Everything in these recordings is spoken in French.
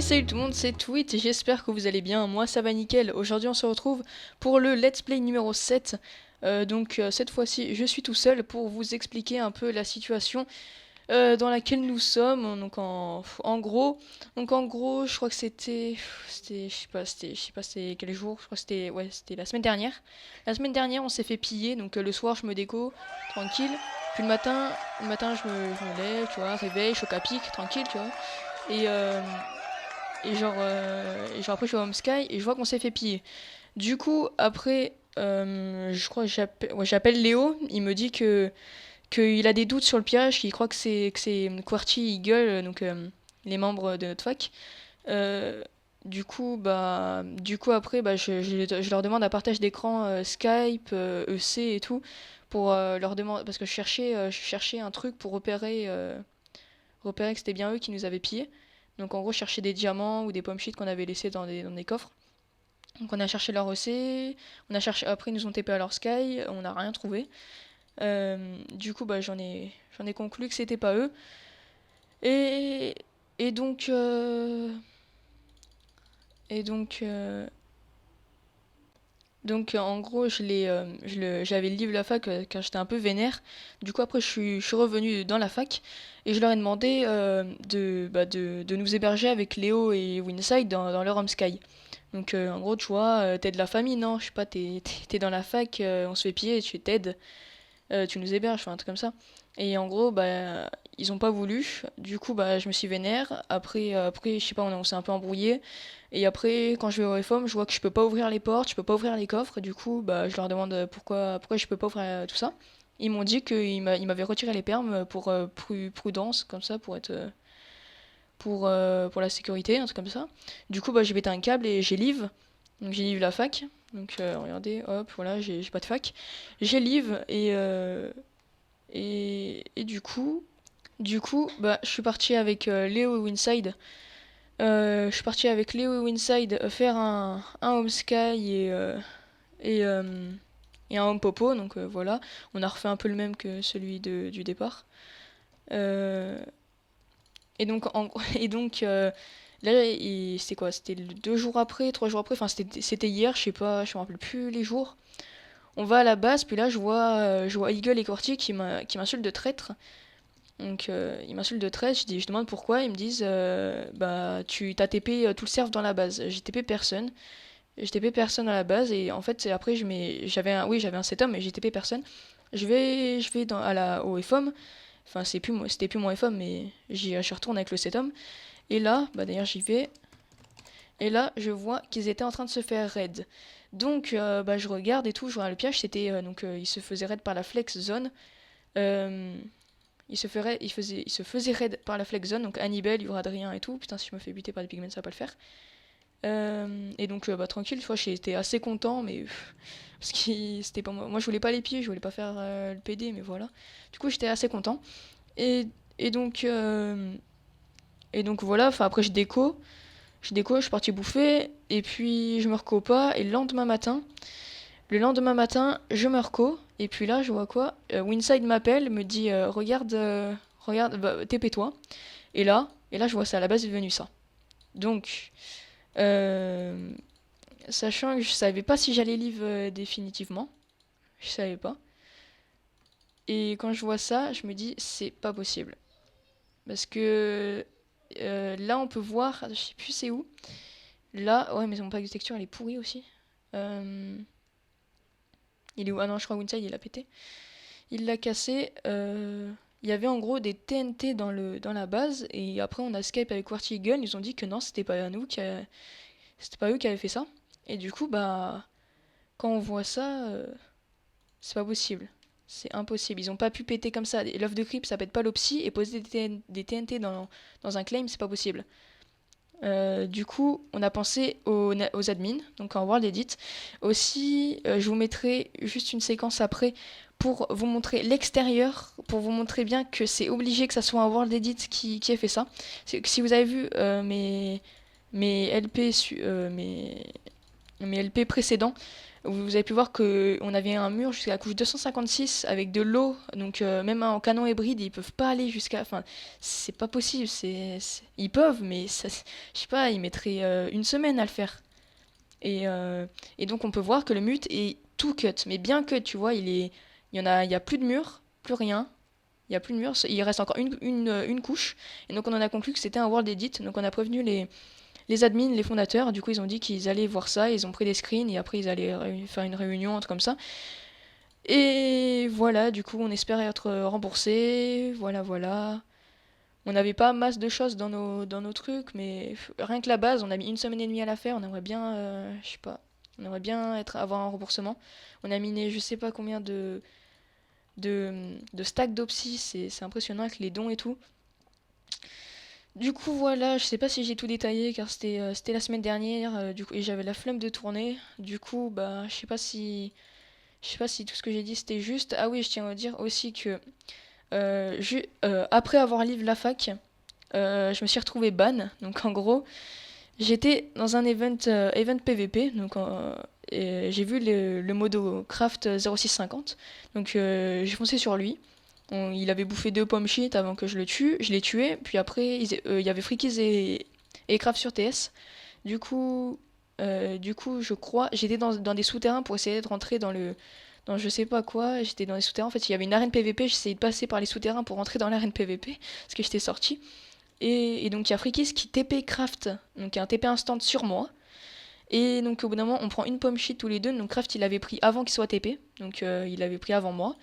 Hey, salut tout le monde, c'est Tweet, j'espère que vous allez bien, moi ça va nickel. Aujourd'hui on se retrouve pour le let's play numéro 7. Cette fois-ci je suis tout seul pour vous expliquer un peu la situation dans laquelle nous sommes. Donc en gros, je crois que je sais pas c'était quel jour, je crois que c'était la semaine dernière. La semaine dernière on s'est fait piller, donc le soir je me déco, tranquille. Puis le matin je me lève, tu vois, réveil, choc à pic, tranquille, tu vois. Et, euh, et genre après je suis à Home Sky et je vois qu'on s'est fait piller. Du coup après je crois que j'appelle Léo, il me dit que qu'il a des doutes sur le pillage, qu'il croit que c'est QWERTY Eagle, les membres de notre fac. Euh, du coup après je leur demande un partage d'écran Skype, EC et tout pour leur demander parce que je cherchais un truc pour repérer que c'était bien eux qui nous avaient pillés. Donc en gros, chercher des diamants ou des pommes shit qu'on avait laissés dans des coffres. Donc on a cherché leur OC, après ils nous ont TP à leur Sky, on n'a rien trouvé. Du coup, j'en ai conclu que c'était pas eux. Et, et donc, euh, et donc, euh, en gros, j'avais le livre de la fac car j'étais un peu vénère. Du coup, après, je suis revenu dans la fac et je leur ai demandé de nous héberger avec Léo et Winside dans leur home sky. Donc, en gros, tu vois, t'es de la famille, non? Je sais pas, t'es dans la fac, on se fait piller, tu t'aides, tu nous héberges, enfin, un truc comme ça. Et en gros, ils ont pas voulu. Du coup, je me suis vénère. Après, je sais pas, on s'est un peu embrouillé. Et après, quand je vais au FOM, je vois que je peux pas ouvrir les portes, je peux pas ouvrir les coffres. Du coup, je leur demande pourquoi je peux pas ouvrir tout ça. Ils m'ont dit qu'ils m'avaient retiré les permes pour prudence, comme ça, pour la sécurité, un truc comme ça. Du coup, j'ai pété un câble et j'ai live. Donc j'ai live la fac. Donc regardez, hop, voilà, j'ai pas de fac. J'ai live et du coup, je suis parti avec Léo et Winside. Je suis parti avec Léo et Winside faire un home sky et, euh, et un home popo. Donc voilà, on a refait un peu le même que celui du départ. Euh, et donc, et donc là, c'était quoi? C'était 2 jours après, 3 jours après. Enfin, c'était hier, je sais pas, je me rappelle plus les jours. On va à la base, puis là, je vois Eagle et Corti qui m'insultent de traître. Donc, ils m'insultent de traître, je demande pourquoi, ils me disent tu t'as TP tout le serve dans la base. J'ai TP personne à la base, et en fait, après, j'avais un setup, mais j'ai TP personne. Je vais au FOM, enfin, c'était plus mon FOM, mais je retourne avec le setup. Et là, d'ailleurs, j'y vais, et là, je vois qu'ils étaient en train de se faire raid. Donc, je regarde et tout, je vois le piège, ils se faisaient raid par la flex zone. Euh, il se faisait raid par la flex zone, donc Hannibal, Adrien et tout. Putain, si je me fais buter par des pigments, ça va pas le faire. Et donc, tranquille, tu vois, j'étais assez content, mais parce que c'était pas moi. Moi, je voulais pas les pieds, je voulais pas faire le PD, mais voilà. Du coup, j'étais assez content. Et, et donc, euh, et donc voilà. Enfin, après, je suis parti bouffer, et puis je me reco pas. Et le lendemain matin, je me reco, et puis là, je vois quoi? Winside m'appelle, me dit regarde, TP-toi. Et là, je vois ça, à la base, est devenu ça. Donc, euh, sachant que je savais pas si j'allais live définitivement, je savais pas. Et quand je vois ça, je me dis, c'est pas possible. Parce que là, on peut voir, je sais plus c'est où. Là, ouais, mais mon pack de texture, elle est pourrie aussi. Euh, il est où? Ah non, je crois Winside, il a pété. Il l'a cassé. Il y avait en gros des TNT dans la base, et après on a Skype avec Quarty Gun, ils ont dit que non, c'était pas eux qui avaient fait ça. Et du coup, quand on voit ça, c'est pas possible. C'est impossible. Ils ont pas pu péter comme ça. L'œuf de creep, ça pète pas l'opsi, et poser des TNT dans un claim, c'est pas possible. Du coup, on a pensé aux admins, donc en World Edit. Aussi, je vous mettrai juste une séquence après pour vous montrer l'extérieur, pour vous montrer bien que c'est obligé que ça soit un World Edit qui ait fait ça. Si vous avez vu mes LP, mes LP précédents, Vous avez pu voir que on avait un mur jusqu'à la couche 256 avec de l'eau, donc même en canon hybride, ils peuvent pas aller jusqu'à. Enfin, c'est pas possible. Ils peuvent, mais ça, je sais pas, ils mettraient une semaine à le faire. Et donc on peut voir que le mute est tout cut, mais bien cut, tu vois, il y a plus de mur, plus rien. Il y a plus de mur, il reste encore une couche. Et donc on en a conclu que c'était un world edit. Donc on a prévenu les admins, les fondateurs, du coup ils ont dit qu'ils allaient voir ça, ils ont pris des screens et après ils allaient faire une réunion, un truc comme ça. Et voilà, du coup on espère être remboursé, voilà voilà. On n'avait pas masse de choses dans nos trucs, mais rien que la base, on a mis une semaine et demie à la faire, on aimerait bien, je sais pas, on aimerait bien avoir un remboursement. On a miné je sais pas combien de stacks d'Opsy, c'est impressionnant avec les dons et tout. Du coup, voilà, je sais pas si j'ai tout détaillé car c'était la semaine dernière du coup, et j'avais la flemme de tourner. Du coup, bah, je sais pas si tout ce que j'ai dit c'était juste. Ah oui, je tiens à dire aussi que après avoir livré la fac, je me suis retrouvé ban. Donc en gros, j'étais dans un event PVP, donc et j'ai vu le modo craft 0650. Donc j'ai foncé sur lui. Il avait bouffé 2 pommes shit avant que je le tue. Je l'ai tué. Puis après, il y avait Freakies et Craft sur TS. Du coup, je crois, j'étais dans des souterrains pour essayer de rentrer dans je sais pas quoi. J'étais dans les souterrains. En fait, il y avait une arène PVP. J'essayais de passer par les souterrains pour rentrer dans l'arène PVP parce que j'étais sorti. Et donc il y a Freakies qui TP Craft, donc un TP instant sur moi. Et donc au bout d'un moment, on prend une pomme shit tous les deux. Donc Craft il avait pris avant qu'il soit TP, donc il avait pris avant moi.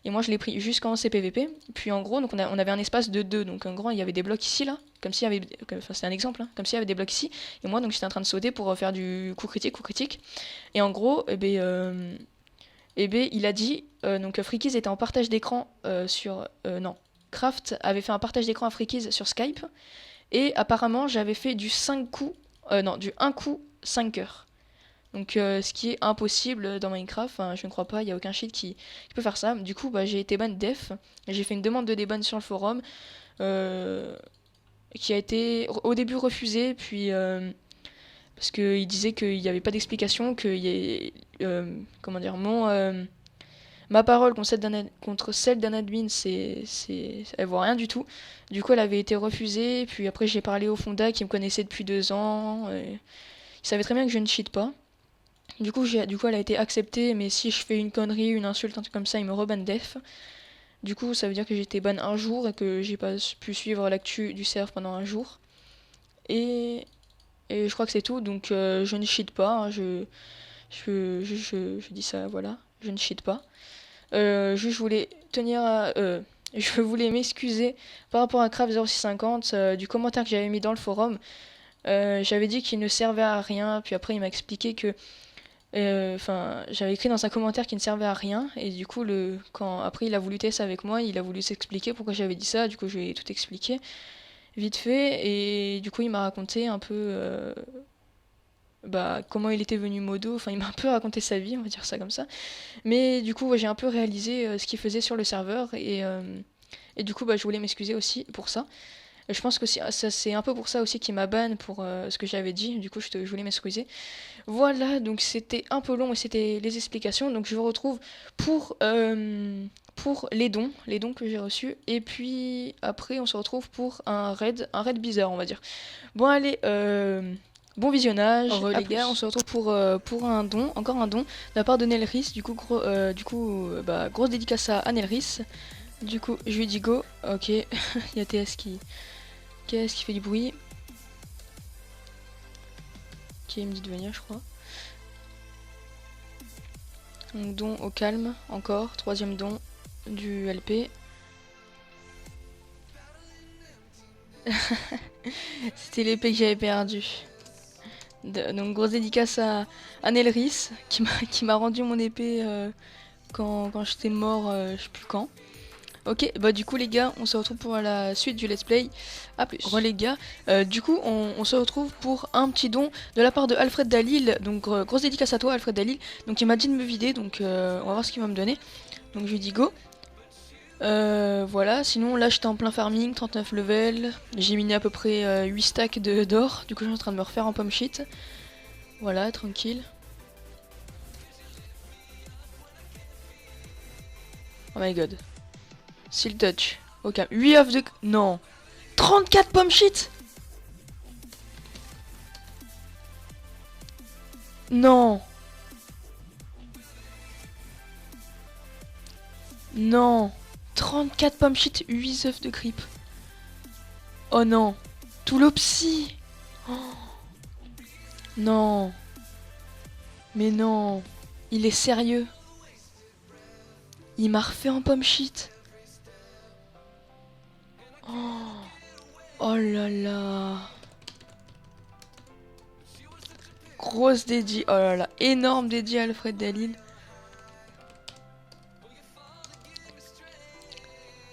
Et moi je l'ai pris jusqu'en CPVP. Puis en gros, donc on avait un espace de 2. Donc en gros, il y avait des blocs ici là, comme s'il y avait. Enfin, c'est un exemple, hein, comme s'il y avait des blocs ici. Et moi donc j'étais en train de sauter pour faire du coup critique, coup critique. Et en gros, il a dit. Donc Freakies était en partage d'écran sur. Non. Craft avait fait un partage d'écran à Freakies sur Skype. Et apparemment, j'avais fait du 5 coups. Non, du 1 coup 5 heures. Donc ce qui est impossible dans Minecraft, enfin, je ne crois pas, il n'y a aucun cheat qui peut faire ça. Du coup, bah, j'ai été ban def, j'ai fait une demande de déban sur le forum, euh, qui a été au début refusée, puis parce qu'il disait qu'il n'y avait pas d'explication, que comment dire, ma parole contre celle d'un admin, elle vaut rien du tout. Du coup, elle avait été refusée, puis après j'ai parlé au Fonda qui me connaissait depuis 2 ans, il savait très bien que je ne cheat pas. Du coup, elle a été acceptée, mais si je fais une connerie, une insulte, un truc comme ça, il me reban def. Du coup, ça veut dire que j'ai été ban un jour et que j'ai pas pu suivre l'actu du serve pendant un jour. Et, et je crois que c'est tout, donc je ne cheat pas, hein, je dis ça, voilà, je ne cheat pas. Juste, je voulais m'excuser par rapport à Craft 0650 du commentaire que j'avais mis dans le forum. J'avais dit qu'il ne servait à rien, puis après il m'a expliqué que enfin, j'avais écrit dans un commentaire qui ne servait à rien, et du coup, quand après il a voulu tester avec moi, il a voulu s'expliquer pourquoi j'avais dit ça, du coup, je lui ai tout expliqué, vite fait, et du coup, il m'a raconté un peu bah, comment il était venu modo, enfin, il m'a un peu raconté sa vie, on va dire ça comme ça, mais du coup, ouais, j'ai un peu réalisé ce qu'il faisait sur le serveur, et du coup, bah, je voulais m'excuser aussi pour ça. Je pense que c'est un peu pour ça aussi qu'il m'a ban pour ce que j'avais dit, du coup, je voulais m'excuser. Voilà, donc c'était un peu long et c'était les explications. Donc je vous retrouve pour les dons que j'ai reçus. Et puis après, on se retrouve pour un raid bizarre, on va dire. Bon, allez, bon visionnage. Les gars, on se retrouve pour un don, encore un don, de la part de Nelris. Bah, grosse dédicace à Nelris. Du coup, je lui dis go. Ok, il y a TS qui fait du bruit. Qui me dit de venir, je crois. Donc don au calme, encore, troisième don du LP. C'était l'épée que j'avais perdue. Donc grosse dédicace à Nelris qui m'a rendu mon épée quand j'étais mort, je sais plus quand. Ok, bah du coup les gars, on se retrouve pour la suite du let's play. A plus. Bon les gars, du coup on se retrouve pour un petit don de la part de Alfred Dalil. Donc grosse dédicace à toi Alfred Dalil. Donc il m'a dit de me vider, donc on va voir ce qu'il va me donner. Donc je lui dis go. Voilà, sinon là j'étais en plein farming, 39 level. J'ai miné à peu près 8 stacks d'or. Du coup je suis en train de me refaire en pomme shit. Voilà, tranquille. Oh my god. Seal touch. Ok. 8 œufs de... Non. 34 pommes shit. Non. Non. 34 pommes shit, 8 œufs de creep. Oh non. Tout l'opsy. Oh. Non. Mais non. Il est sérieux. Il m'a refait en pomme shit. Oh. Oh là là. Grosse dédiée. Oh là là. Énorme dédiée à Alfred Dalil.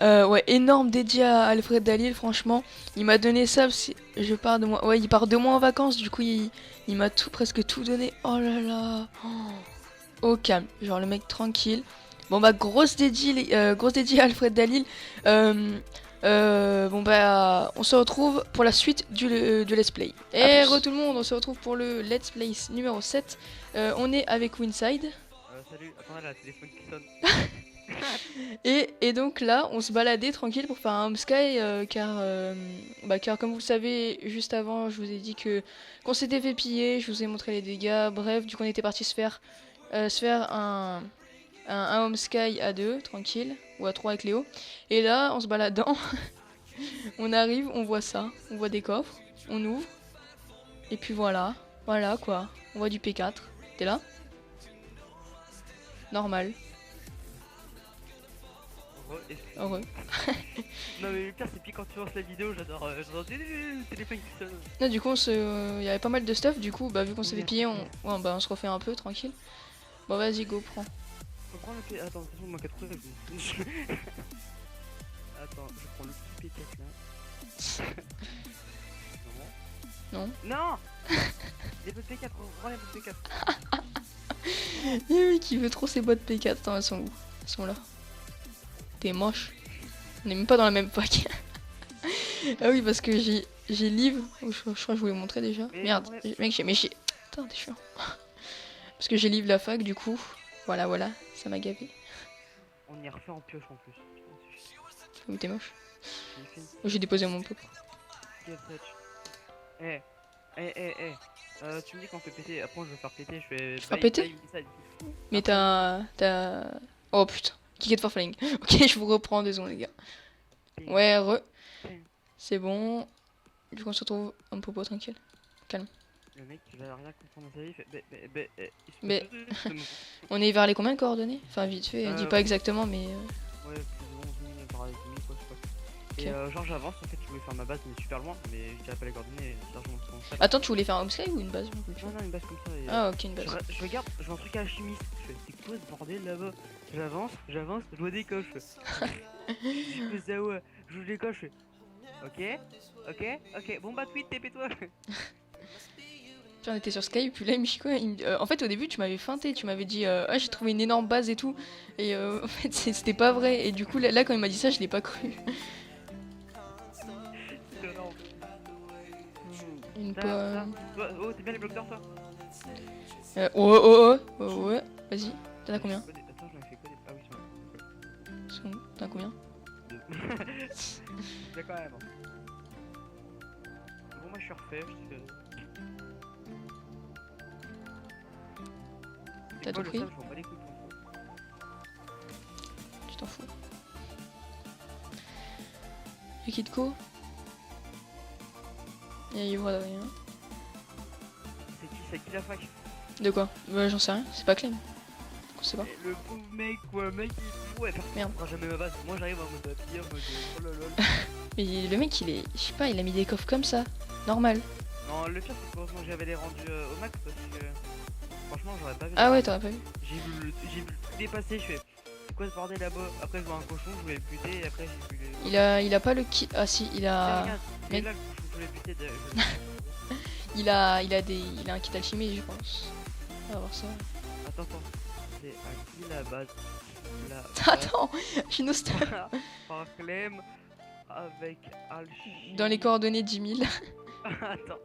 Ouais, énorme dédié à Alfred Dalil, franchement. Il m'a donné ça parce que je pars de moi. Ouais, il part 2 mois en vacances, du coup, il m'a tout, presque tout donné. Oh là là. Oh. Au calme. Genre, le mec tranquille. Bon, bah, grosse dédiée à Alfred Dalil. Bon, bah, on se retrouve pour la suite du Let's Play. Et re tout le monde, on se retrouve pour le Let's Play numéro 7. On est avec Winside. Salut, attendez, là, téléphone qui sonne. Et donc là, on se baladait tranquille pour faire un home sky, car comme vous le savez, juste avant, je vous ai dit qu'on s'était fait piller, je vous ai montré les dégâts, bref, du coup on était parti se faire un home sky à 2, tranquille, ou à 3 avec Léo. Et là, en se baladant, on arrive, on voit ça, on voit des coffres, on ouvre, et puis voilà quoi, on voit du P4, t'es là? Normal. Heureux. Non mais le pire c'est puis quand tu lances la vidéo, j'adore le téléphone qui sonne. Là, du coup, il y avait pas mal de stuff, du coup, bah vu qu'on s'est fait piller, on se refait un peu, tranquille. Bon, vas-y, go, prends. Faut prendre le P... Attends, de toute façon, il manque à trouver. Attends, je prends le petit P4 là. Non. Non. Les bottes P4, prends les bottes P4. Oui, qui veut trop ses bottes P4. Attends, elles sont où? Elles sont là. T'es moche. On est même pas dans la même fac. Ah oui, parce que j'ai livre. Je crois que je vous l'ai montré déjà. Mais Merde, mec, j'ai. Putain, t'es chiant. Parce que j'ai livre la fac, du coup. Voilà, ça m'a gavé. On y refait en pioche en plus. Oui, t'es moche. J'ai déposé mon pop. Tu me dis qu'on fait péter, après je vais faire péter, je fais... Tu feras péter? Mais t'as... Oh putain, Kicket for Flying. Ok, je vous reprends, désolé les gars. Ouais, c'est bon. Du coup on se retrouve un popo tranquille. Calme. Le mec il va rien comprendre dans sa vie, il fait... Mais... On est vers les combien de coordonnées? Enfin vite fait, dis pas exactement mais... Ouais, plus de 11 000 par 10 000 quoi, je crois. Okay. Et genre j'avance, en fait je voulais faire ma base mais super loin, mais je dirais pas les coordonnées, largement trop loin. Attends, tu voulais faire un homesky ou une base? Non, une base comme ça. Et ah ok, une base. Je regarde, je vois un truc alchimiste, je fais c'est quoi ce bordel là-bas? J'avance, je vois des coches. Je fais ça ouais, je joue des coches, je fais ok, bon bah tweet, TP-toi. Puis on était sur Skype, puis là il me dit quoi en fait au début tu m'avais feinté, tu m'avais dit ah j'ai trouvé une énorme base et tout. Et en fait c'était pas vrai, et du coup là quand il m'a dit ça je l'ai pas cru. Une pomme. Oh t'es bien les bloqueurs toi? Ouais, vas-y, t'en as combien? Attends j'en ai fait quoi des... Ah oui c'est bon. T'en as combien? 2. J'ai quand même. Bon moi je suis refait, je sais. T'as tout pris? Tu t'en fous. Liquide co? Il voit rien. C'est qui la fac? De quoi? Bah j'en sais rien, c'est pas Clem. On sait pas. Le pauvre mec quoi, mec il... Ouais, merde. Jamais ma base, moi j'arrive en mode pire, mode oh lol. Mais le mec il est... Je sais pas, il a mis des coffres comme ça. Normal. Non, le pire c'est que heureusement j'avais les rendus au max parce que... Franchement j'aurais pas vu. Ah ouais, t'aurais pas vu. J'ai vu le truc dépasser, je fais... C'est quoi ce bordel là-bas? Après je vois un cochon, je voulais le buter et après j'ai vu les... Il a pas le kit... Ah si, il a... Mais là le cochon, je voulais le buter de... il a un kit alchimie je pense. On va voir ça. Attends. C'est à qui la base? Attends, je suis nostalgique. Par Clem avec alchimie. Dans les coordonnées 10 000. Attends.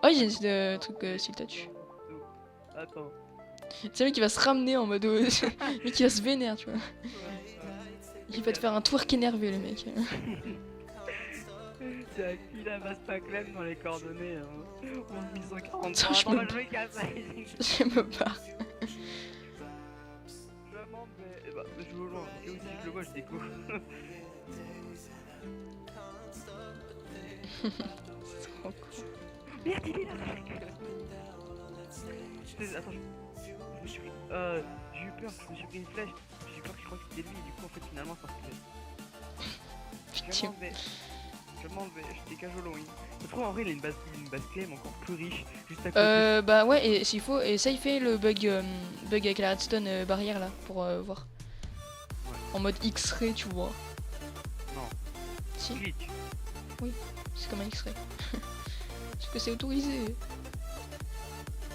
Oh j'ai ce truc Seal Touch. Attends. C'est lui qui va se ramener en mode... mais qui va se vénère tu vois. Il va te faire un twerk énervé, le mec. Tiens, il a masse pas clem dans les coordonnées. Hein. 11 143. Attends, je Attends, me bah, je me casse. Je me barre. Je m'en vais. Bah, je vais au loin. Et aussi, je le vois, je découvre. Trop con. Merde, il est là, mec. Attends, je me suis pris. J'ai eu peur, je me suis pris une flèche. J'ai eu peur que je crois que c'était lui, et du coup, en fait, finalement, ça se fait. Je m'en vais. Je m'en vais, je dégage au loin. Je trouve en vrai, il a une base clem encore plus riche, juste à côté. Bah ouais, et s'il faut, et ça il fait le bug avec la redstone barrière là, pour voir. Ouais. En mode X-ray, tu vois. Non. Si, Glitch. c'est comme un X-ray. Parce que c'est autorisé.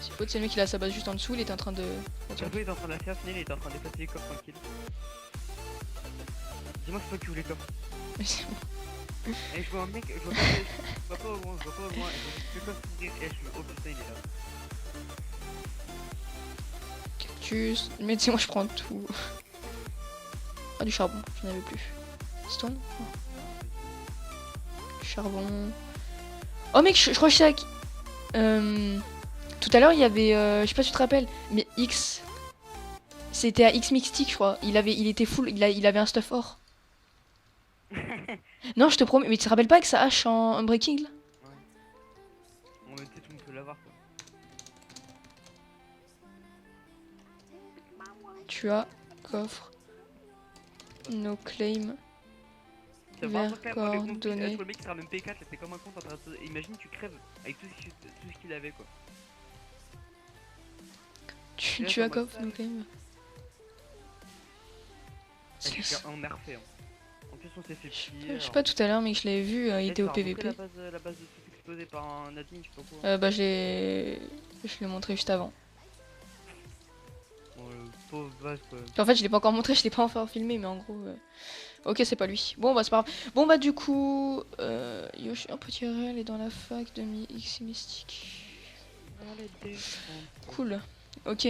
S'il faut, c'est le mec il a sa base juste en dessous, il est en train de... Attends. Il est en train de la faire, finir, il est en train d'effacer les coffres tranquille. Dis-moi que c'est toi qui ouvre les coffres. Mais c'est bon. Et je vois un mec, je vois pas au loin, je vois pas au loin, et je vois juste le coffre s'ouvrir, et je fais, oh putain, il est là. Cactus, mais tu sais, moi je prends tout. Ah, du charbon, j'en avais plus. Stone non. Du charbon. Oh mec, je crois que je sais à qui... Tout à l'heure il y avait, je sais pas si tu te rappelles, mais X. C'était à X Mixtic, je crois. Il était full, il avait un stuff or. Non, je te promets, mais tu te rappelles pas avec sa hache en breaking là? Ouais. On va peut-être tout le monde peut l'avoir quoi. Tu as coffre. No claim. Ça va Vers quand même avec mon petit, coordonnées. le mec qui sera même P4 là, c'est comme un con en train de... Imagine tu crèves avec tout ce qu'il avait quoi. Tu as coffre, no claim. On a refait. Hein. En plus on s'est fait piller. Je sais pas tout à l'heure, mais je l'avais vu, il était au PVP. La base de tout explosé par un admin, je sais pas quoi. Bah je l'ai montré juste avant. Bon, le pauvre base quoi. En fait, je l'ai pas encore montré, je l'ai pas encore filmé, mais en gros... Ok, c'est pas lui. Bon, bah c'est pas grave. Bon, bah du coup... Yoshi, un petit réel est dans la fac de X Mystique. Cool. Ok.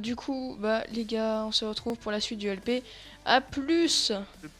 Du coup, bah les gars, on se retrouve pour la suite du LP. A plus! Le